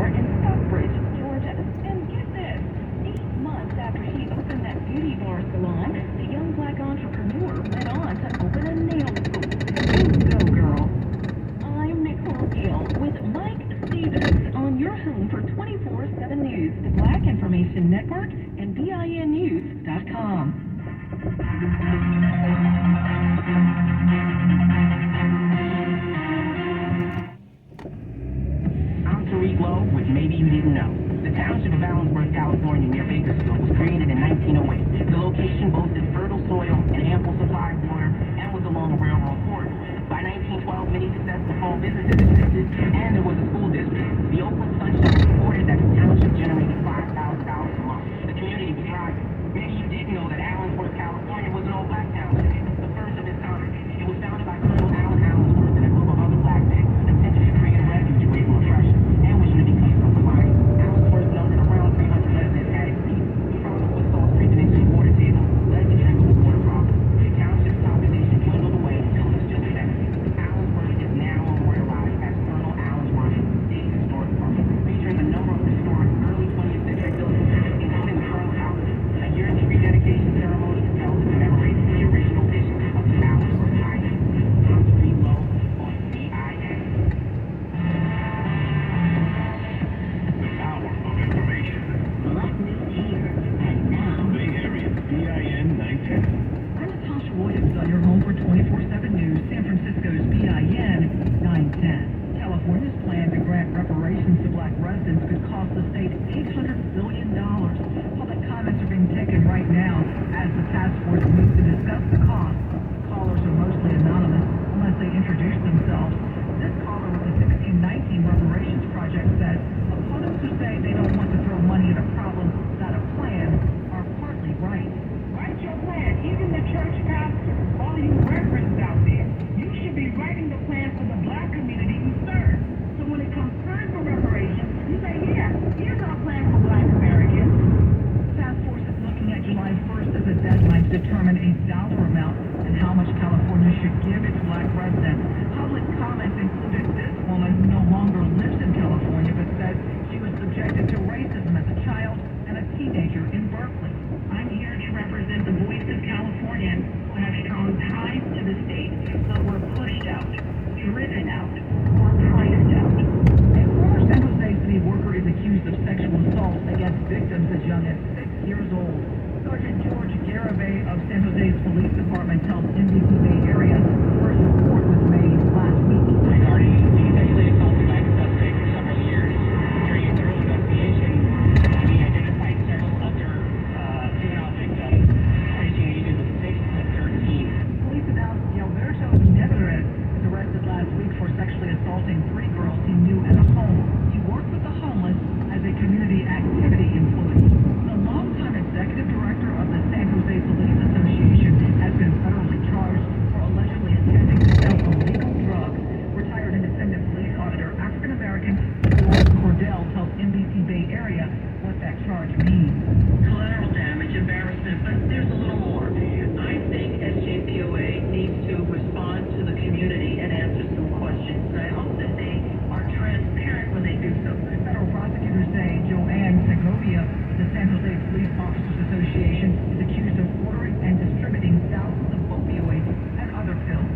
store in Stockbridge, Georgia. And get this, 8 months after she opened that beauty bar salon, the young black entrepreneur went on to open a nail school. You go, girl. I'm Nicole Gill with Mike Stevens on your home for 24/7 News, the Black Information Network, and BINnews.com. Which maybe you didn't know. The township of Allensworth, California, near Bakersfield, was created in 1908. The location boasted fertile soil and ample supply of water and was along a railroad corridor. By 1912, many successful small businesses existed, and there was a school district. The Oakland Sunshine reported that the township generated $5,000 a month. The community was thriving. Maybe you didn't know that Allensworth, California, was an all-black township, the first of its kind. It was founded by Colonel Allen Allensworth and a group of other black men intended to create a refuge away from oppression and wishing to become self-reliant. Allensworth numbered around 300 residents at its peak. The problem was salt creek and ancient water table led to trickle water problems. The township's population dwindled away until it was just 70. Allensworth is now memorialized as Colonel Allensworth State Historic Park, featuring a number of historic early 20th century buildings, including the Colonel House. A yearly rededication ceremony is held to commemorate the original vision of the Allensworth Island. I'm Street Low on BIN. The power of information. Black news here and now. Bay Area, BIN 910. I'm Natasha Williams on your home for 24/7 News, San Francisco's BIN 910. California's plan to grant reparations to black residents could cost the state $800 billion. Public comments are being taken right now as the task force meets to discuss the cost. Callers are mostly anonymous unless they introduce themselves. This caller with the 1619 Reparations Project says opponents who say they don't want to throw money at a problem without a plan are partly right. Write your plan. Even the church pastor, all you reverends out there, you should be writing the plan for the black community you serve. So when it comes time for reparations, you say, yeah, here's our plan for black Americans. The task force is looking at July 1st as a deadline to determine a dollar amount and how much California should give its black residents. Public comments included this woman who no longer lives in California but says she was subjected to racism as a child and a teenager in Berkeley. I'm here to represent the voice of Californians who have strong ties to the state, but were pushed out, driven out, or priced out. A former San Jose City worker is accused of sexual assault against victims as young as 6 years old. Sergeant George Garibay of San Jose's police department tells NBC Bay Area the first report was made last week. Regarding being sexually assaulted by the suspect for several years, during a thorough investigation, we identified several other juvenile victims ranging ages of 6 to 13. Police announced Alberto Neveres was arrested last week for sexually assaulting 3 girls he knew at a home. He worked with the homeless as a community activity employee. The longtime executive director of the San Jose Police Association has been federally charged for allegedly attempting to sell illegal drugs. Retired independent police auditor African-American Cordell tells NBC Bay Area what that charge means. Collateral damage, embarrassment, but there's a little more. I think SJPOA needs to respond to the community and answer some questions. I hope that they are transparent when they do so. Federal prosecutors say Joanne Segovia of the San Jose Police Officers Association is accused of ordering and distributing thousands of opioids and other pills.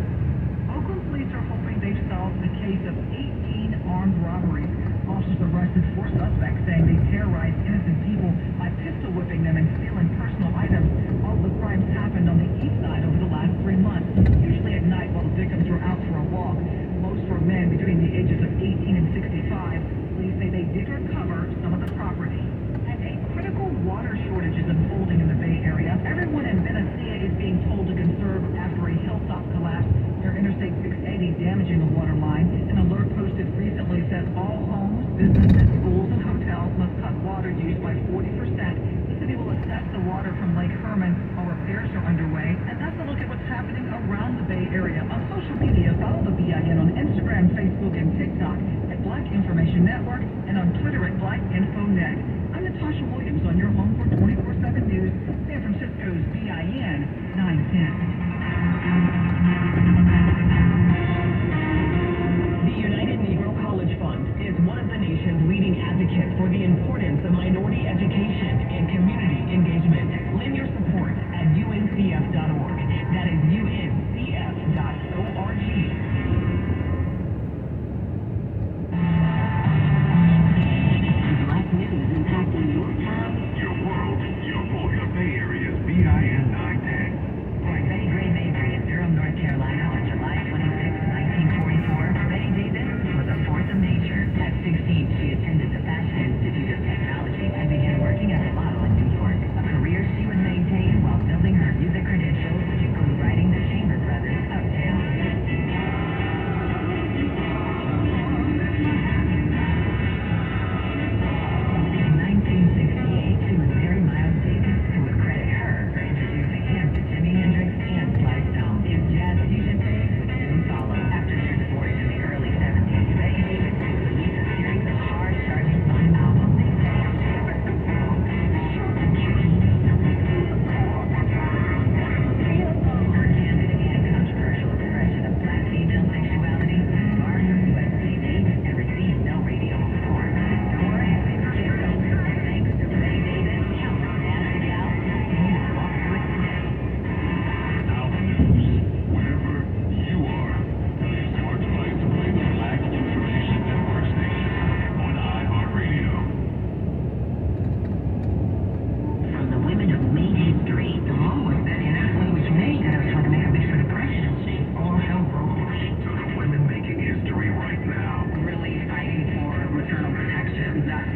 Oakland police are hoping they've solved the case of 18 armed robberies. Officers arrested 4 suspects saying they terrorized innocent people by pistol whipping them and stealing personal items. All the crimes happened on the east side over the last 3 months, usually at night while the victims were out for a walk. Most were men between the ages of 18 and 65. Police say they did recover some of the property. And a critical water shortage is unfolding in the Bay Area. Everyone in Benicia is being told to conserve after a hilltop collapse near Interstate 680 damaging a water line. An alert posted recently says all homes, businesses, schools, and hotels must cut water use by 40%. The city will assess the water from Lake Herman while repairs are underway. And that's a look at what's happening around the Bay Area. On social media, follow the BIN on Instagram, Facebook, and TikTok at Black Information Network and on Twitter at BlackInfoNet. I'm Natasha Williams on your home for 24/7 News, San Francisco's BIN 910. The United Negro College Fund is one of the nation's leading advocates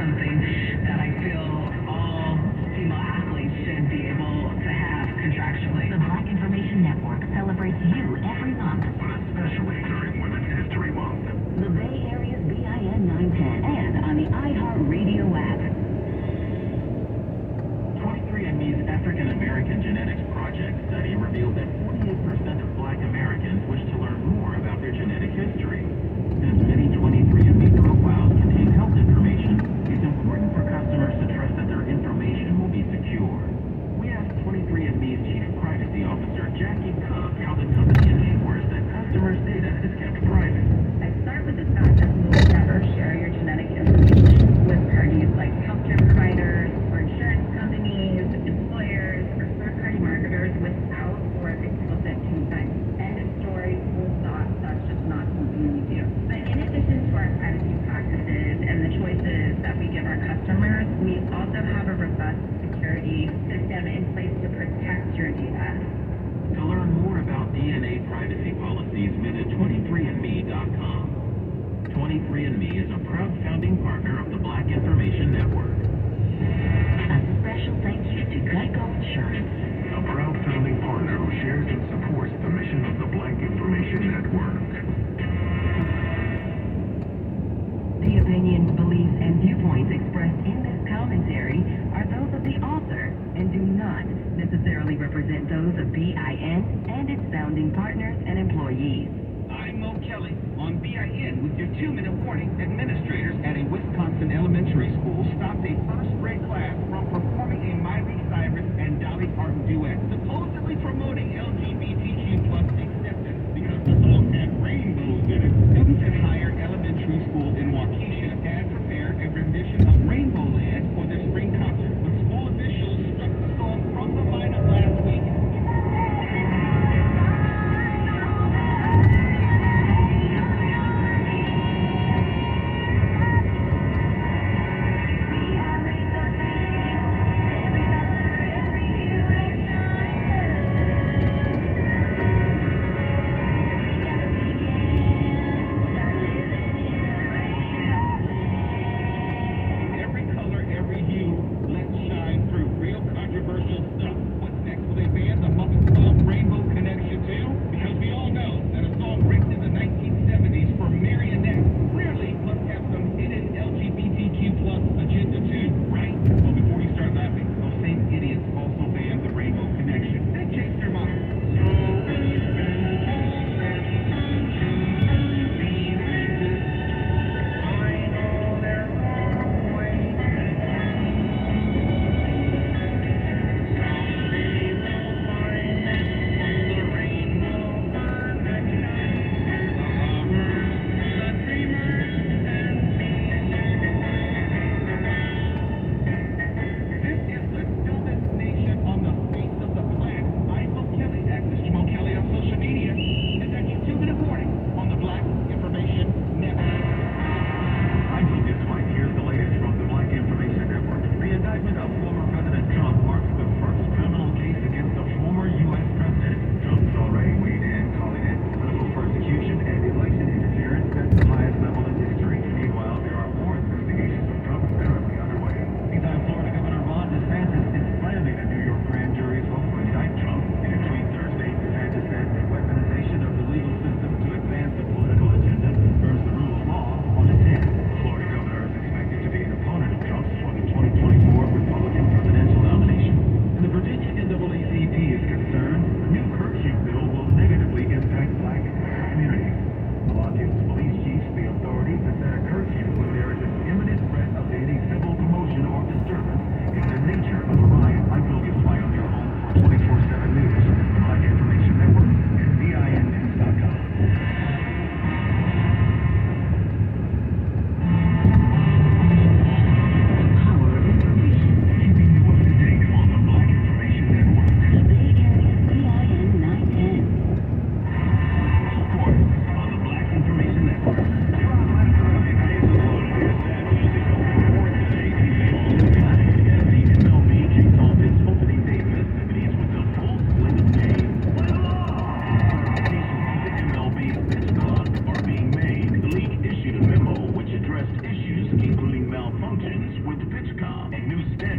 something that I feel all female athletes should be able to have contractually. The Black Information Network celebrates you every month, but especially during Women's History Month. the Bay Area's BIN 910, and on the iHeartRadio app. 23andMe's African American Genetics Project study revealed that 48% of Black Americans wish to learn more about their genetic history. Since many 23andMe profiles contain health information, it's important for customers to trust that their information will be secure. We asked 23andMe's Chief Privacy Officer, Jackie Cook, how the company ensures that customers' data is kept private. I start with the fact that we will never share your genetic information with parties like healthcare providers or insurance companies, employers, or third-party marketers without or at explicit consent. End of story, full stop. That's just not something we do. But in addition to our privacy practices and the choices that we give our customers, we also have a robust security system in place to protect your data. To learn more about DNA privacy policies, visit 23andme.com. 23andMe is a proud founding partner of the Black Information Network. A special thank you to Geico Insurance. A proud founding partner who shares and supports the mission of the Black Information Network. The opinions, beliefs, and viewpoints expressed in this commentary are those of the author and do not necessarily represent those of BIN and its founding partners and employees. I'm Mo Kelly on BIN with your 2-minute warning. Administrators at a Wisconsin elementary school stopped a first-grade class from performing a Miley Cyrus and Dolly Parton duet, supposedly promoting LGBTQ+ acceptance because the song had rainbows in it. Students at Higher Elementary School in Waukesha had prepared a rendition of Rainbow Land for their spring concert, but school officials struck the song from the lineup last week.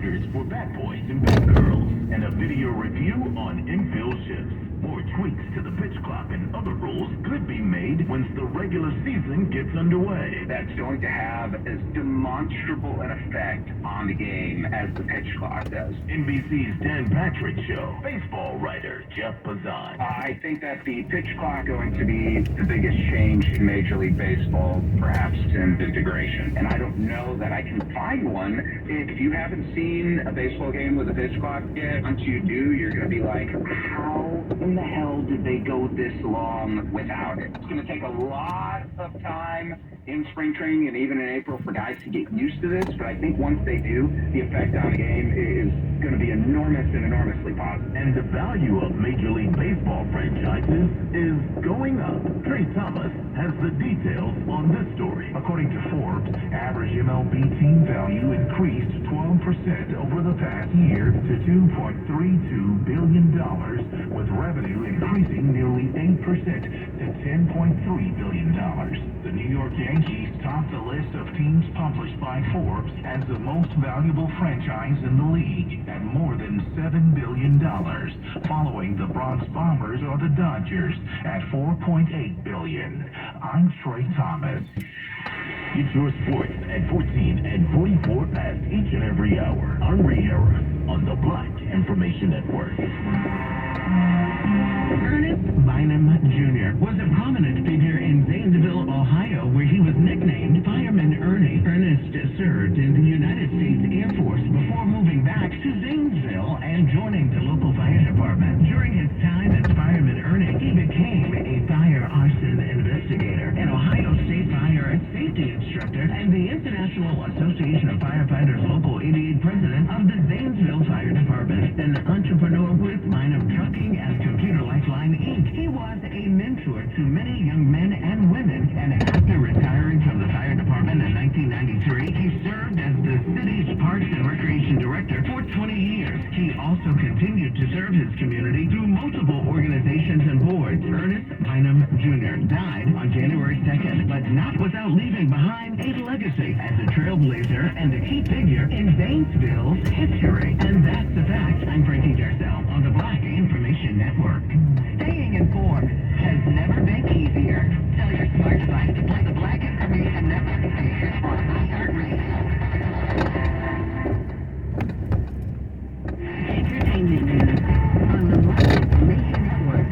riders for bad boys and bad girls, and a video review on infill shifts. More tweaks to the pitch clock and other rules could be made once the regular season gets underway. That's going to have as demonstrable an effect on the game as the pitch clock does. NBC's Dan Patrick Show, baseball writer Jeff Pazan. I think that the pitch clock going to be the biggest change in Major League Baseball, perhaps since integration. And I don't know that I can find one. If you haven't seen a baseball game with a pitch clock yet, once you do, you're going to be like, how in the hell did they go this long without it? It's going to take a lot of time in spring training and even in April for guys to get used to this, but I think once they do, the effect on the game is going to be enormous and enormously positive. And the value of Major League Baseball franchises is going up. Trey Thomas has the details on this story. According to Forbes, average MLB team value increased 12% over the past year to $2.32 billion, with revenue increasing nearly 8% to $10.3 billion. The New York Yankees topped the list of teams published by Forbes as the most valuable franchise in the league at more than $7 billion, following the Bronx Bombers or the Dodgers at $4.8 billion. I'm Trey Thomas. Get your sports at 14 and 44 past each and every hour. I'm Riera on the Black Information Network. Ernest Bynum Jr. was a prominent figure in Zanesville, Ohio, where he was nicknamed Fireman Ernie. Ernest served in the United States Air Force before moving back to Zanesville and joining the local fire department. During his time as Fireman Ernie, he became a fire arson investigator, an Ohio State fire safety instructor, and the International Association of Firefighters Local 88 president of the Zanesville Fire Department, an entrepreneur with Bynum Trucking and Computer Lifeline Inc. He was a mentor to many young men and women, and after retiring from the fire department in 1993, he served as the city's Parks and Recreation Director for 20 years. He also continued to serve his community through multiple organizations and boards. Ernest Bynum Jr. died on January 2nd, but not without leaving behind a legacy as a trailblazer and a key figure in Zanesville's history. And that's the fact. I'm Frankie Darcel on the Black Information Network. Staying informed has never been easier. Tell your smart device to play the Black Information Network station on iHeartRadio. Entertainment news on the Black Information Network.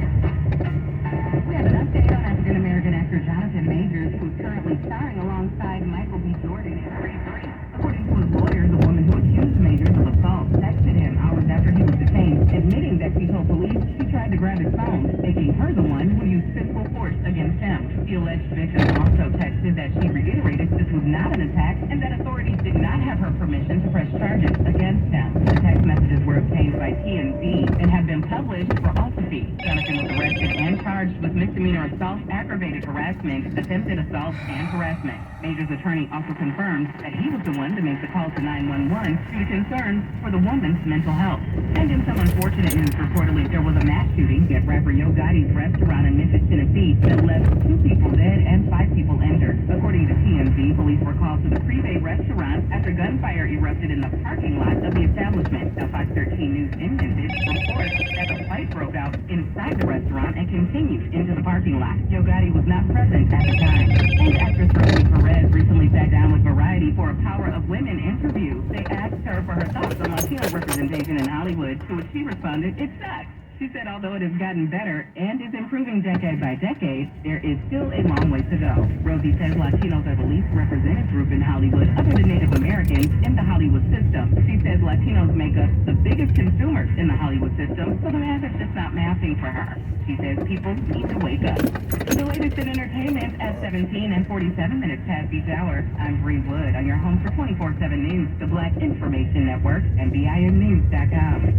We have an update on African-American actor Jonathan Majors, who's currently starring alongside Michael B. Jordan in Free 3. According to his lawyer, the woman who accused Majors of assault texted him hours after he was detained, admitting that she told police she tried to grab his phone, making her the one who used physical force against him. The alleged victim also texted that she reiterated this was not an attack and that authorities did not have her permission to press charges against him. The text messages were obtained by TMZ and have been published for all to see. Jonathan was arrested and charged with misdemeanor assault, aggravated harassment, attempted assault, and harassment. Major's attorney also confirmed that he was the one to make the call to 911 due to concerns for the woman's mental health. And in some unfortunate news, reportedly there was a mass shooting at rapper Yo Gotti's restaurant in Memphis, Tennessee that left 2 people dead and 5 people injured. According to TMZ, police were called to the Privé restaurant after gunfire erupted in the parking lot of the establishment. Now, Fox 13 News in Memphis reports that the fight broke out inside the restaurant and continued into the parking lot. Yo Gotti was not present at the time. And actress Rosie Perez recently sat down with Variety for a Power of Women interview. They asked her for her thoughts on Latino representation in Hollywood, to which she responded, "It sucks." She said although it has gotten better and is improving decade by decade, there is still a long way to go. Rosie says Latinos are the least represented group in Hollywood other than Native Americans in the Hollywood system. She says Latinos make up the biggest consumers in the Hollywood system, so the math is just not mathing for her. She says people need to wake up. The latest in entertainment at 17 and 47 minutes past each hour. I'm Bree Wood on your home for 24/7 News, the Black Information Network, and BINnews.com.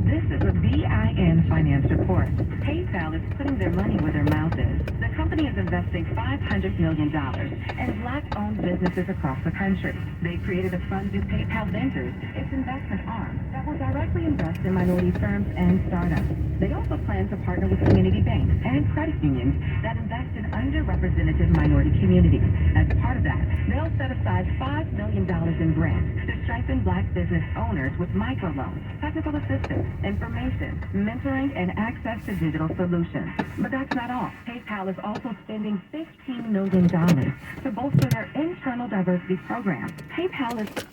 This is a BIN Finance Report. PayPal is putting their money where their mouth is. The company is investing $500 million in Black-owned businesses across the country. They created a fund to PayPal Ventures, its investment arm, that will direct directly invest in minority firms and startups. They also plan to partner with community banks and credit unions that invest in underrepresented minority communities. As part of that, they'll set aside $5 million in grants to strengthen black business owners with microloans, technical assistance, information, mentoring, and access to digital solutions. But that's not all. PayPal is also spending $15 million to bolster their internal diversity program. PayPal is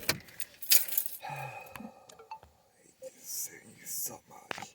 Thank you so much.